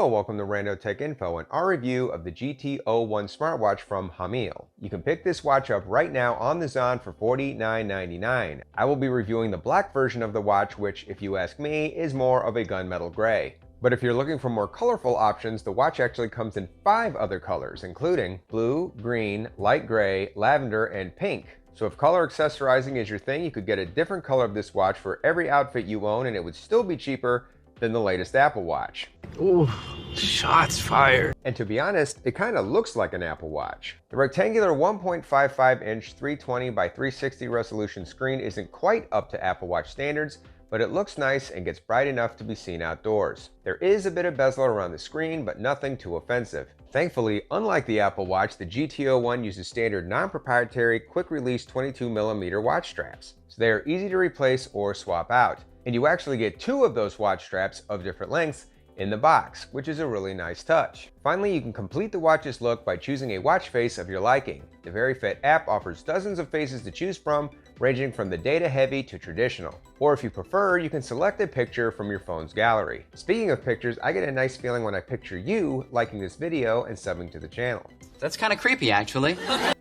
Hello, welcome to Rando Tech Info and our review of the GT01 smartwatch from Hamile. You can pick this watch up right now on the Zon for $49.99. I will be reviewing the black version of the watch, which, if you ask me, is more of a gunmetal gray. But if you're looking for more colorful options, the watch actually comes in 5 other colors, including blue, green, light gray, lavender, and pink. So if color accessorizing is your thing, you could get a different color of this watch for every outfit you own, and it would still be cheaper than the latest Apple Watch. Ooh, shots fired. And to be honest, it kind of looks like an Apple Watch. The rectangular 1.55-inch 320 by 360 resolution screen isn't quite up to Apple Watch standards, but it looks nice and gets bright enough to be seen outdoors. There is a bit of bezel around the screen, but nothing too offensive. Thankfully, unlike the Apple Watch, the GT01 uses standard non-proprietary quick-release 22mm watch straps, so they are easy to replace or swap out. And you actually get 2 of those watch straps of different lengths in the box, which is a really nice touch. Finally, you can complete the watch's look by choosing a watch face of your liking. The Very Fit app offers dozens of faces to choose from, ranging from the data-heavy to traditional. Or if you prefer, you can select a picture from your phone's gallery. Speaking of pictures, I get a nice feeling when I picture you liking this video and subbing to the channel. That's kind of creepy, actually.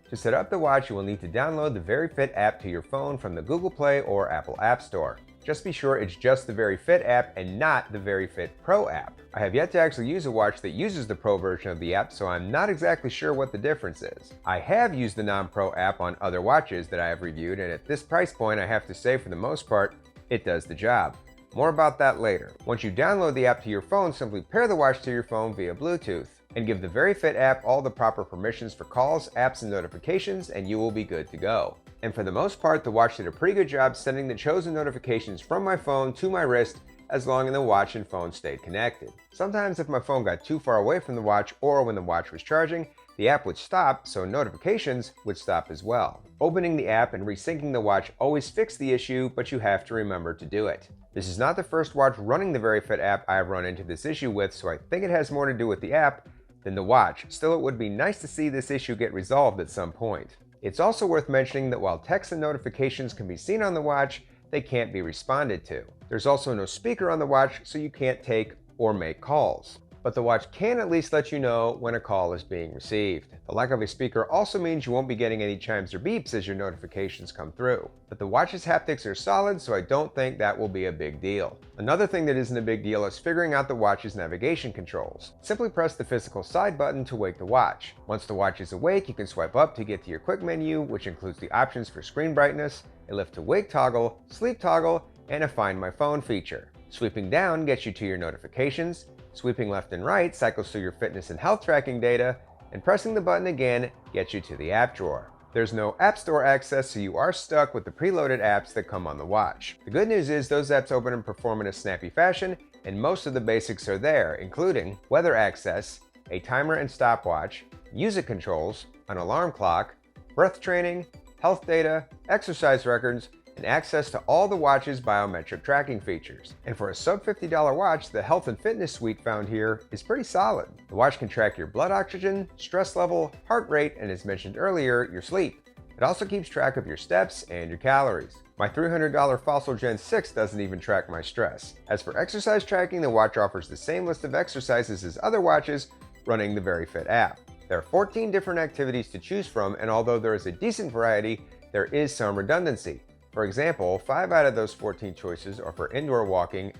To set up the watch, you will need to download the Very Fit app to your phone from the Google Play or Apple App Store. Just be sure it's just the Very Fit app and not the Very Fit Pro app. I have yet to actually use a watch that uses the Pro version of the app, so I'm not exactly sure what the difference is. I have used the non-Pro app on other watches that I have reviewed, and at this price point, I have to say for the most part, it does the job. More about that later. Once you download the app to your phone, simply pair the watch to your phone via Bluetooth and give the Very Fit app all the proper permissions for calls, apps, and notifications, and you will be good to go. And for the most part, the watch did a pretty good job sending the chosen notifications from my phone to my wrist as long as the watch and phone stayed connected. Sometimes if my phone got too far away from the watch or when the watch was charging, the app would stop, so notifications would stop as well. Opening the app and resyncing the watch always fixed the issue, but you have to remember to do it. This is not the first watch running the Very Fit app I have run into this issue with, so I think it has more to do with the app than the watch. Still, it would be nice to see this issue get resolved at some point. It's also worth mentioning that while text and notifications can be seen on the watch, they can't be responded to. There's also no speaker on the watch, so you can't take or make calls. But the watch can at least let you know when a call is being received. The lack of a speaker also means you won't be getting any chimes or beeps as your notifications come through. But the watch's haptics are solid, so I don't think that will be a big deal. Another thing that isn't a big deal is figuring out the watch's navigation controls. Simply press the physical side button to wake the watch. Once the watch is awake, you can swipe up to get to your quick menu, which includes the options for screen brightness, a lift to wake toggle, sleep toggle, and a Find My Phone feature. Sweeping down gets you to your notifications. Sweeping left and right cycles through your fitness and health tracking data, and pressing the button again gets you to the app drawer. There's no App Store access, so you are stuck with the preloaded apps that come on the watch. The good news is those apps open and perform in a snappy fashion, and most of the basics are there, including weather access, a timer and stopwatch, music controls, an alarm clock, breath training, health data, exercise records, and access to all the watch's biometric tracking features. And for a sub $50 watch, the health and fitness suite found here is pretty solid. The watch can track your blood oxygen, stress level, heart rate, and as mentioned earlier, your sleep. It also keeps track of your steps and your calories. My $300 Fossil Gen 6 doesn't even track my stress. As for exercise tracking, the watch offers the same list of exercises as other watches running the Very Fit app. There are 14 different activities to choose from, and although there is a decent variety, there is some redundancy. For example, 5 out of those 14 choices are for indoor walking,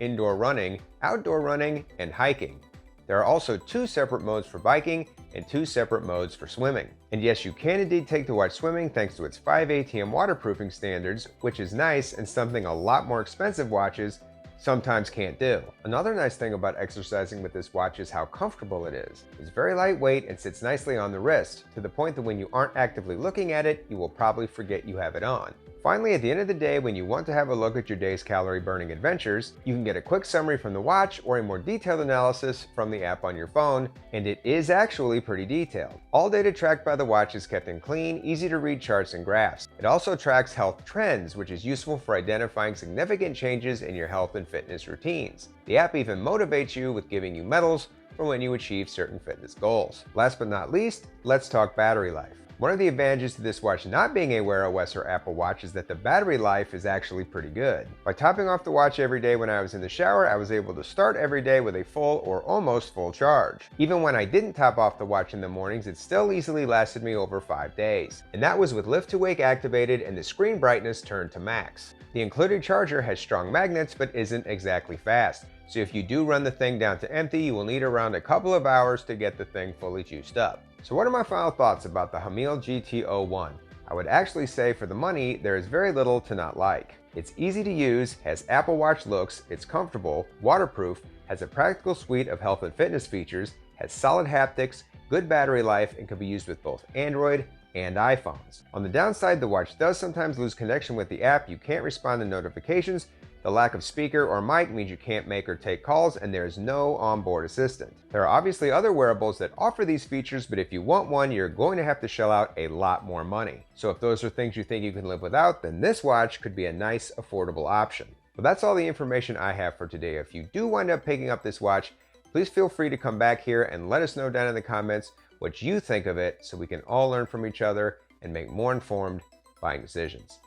indoor running, outdoor running, and hiking. There are also 2 separate modes for biking and 2 separate modes for swimming. And yes, you can indeed take the watch swimming thanks to its 5 ATM waterproofing standards, which is nice and something a lot more expensive watches sometimes can't do. Another nice thing about exercising with this watch is how comfortable it is. It's very lightweight and sits nicely on the wrist, to the point that when you aren't actively looking at it, you will probably forget you have it on. Finally, at the end of the day, when you want to have a look at your day's calorie burning adventures, you can get a quick summary from the watch or a more detailed analysis from the app on your phone, and it is actually pretty detailed. All data tracked by the watch is kept in clean, easy to read charts and graphs. It also tracks health trends, which is useful for identifying significant changes in your health and fitness routines. The app even motivates you with giving you medals for when you achieve certain fitness goals. Last but not least, let's talk battery life. One of the advantages to this watch not being a Wear OS or Apple Watch is that the battery life is actually pretty good. By topping off the watch every day when I was in the shower, I was able to start every day with a full or almost full charge. Even when I didn't top off the watch in the mornings, it still easily lasted me over 5 days. And that was with lift to wake activated and the screen brightness turned to max. The included charger has strong magnets but isn't exactly fast. So if you do run the thing down to empty, you will need around a couple of hours to get the thing fully juiced up. So what are my final thoughts about the Hamile GT01? I would actually say for the money, there is very little to not like. It's easy to use, has Apple Watch looks, it's comfortable, waterproof, has a practical suite of health and fitness features, has solid haptics, good battery life, and can be used with both Android and iPhones. On the downside, the watch does sometimes lose connection with the app, you can't respond to notifications, the lack of speaker or mic means you can't make or take calls, and there is no onboard assistant. There are obviously other wearables that offer these features, but if you want one, you're going to have to shell out a lot more money. So if those are things you think you can live without, then this watch could be a nice, affordable option. But that's all the information I have for today. If you do wind up picking up this watch, please feel free to come back here and let us know down in the comments what you think of it so we can all learn from each other and make more informed buying decisions.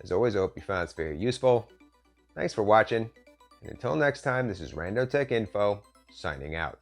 As always, I hope you found this video useful. Thanks for watching, and until next time, this is Rando Tech Info, signing out.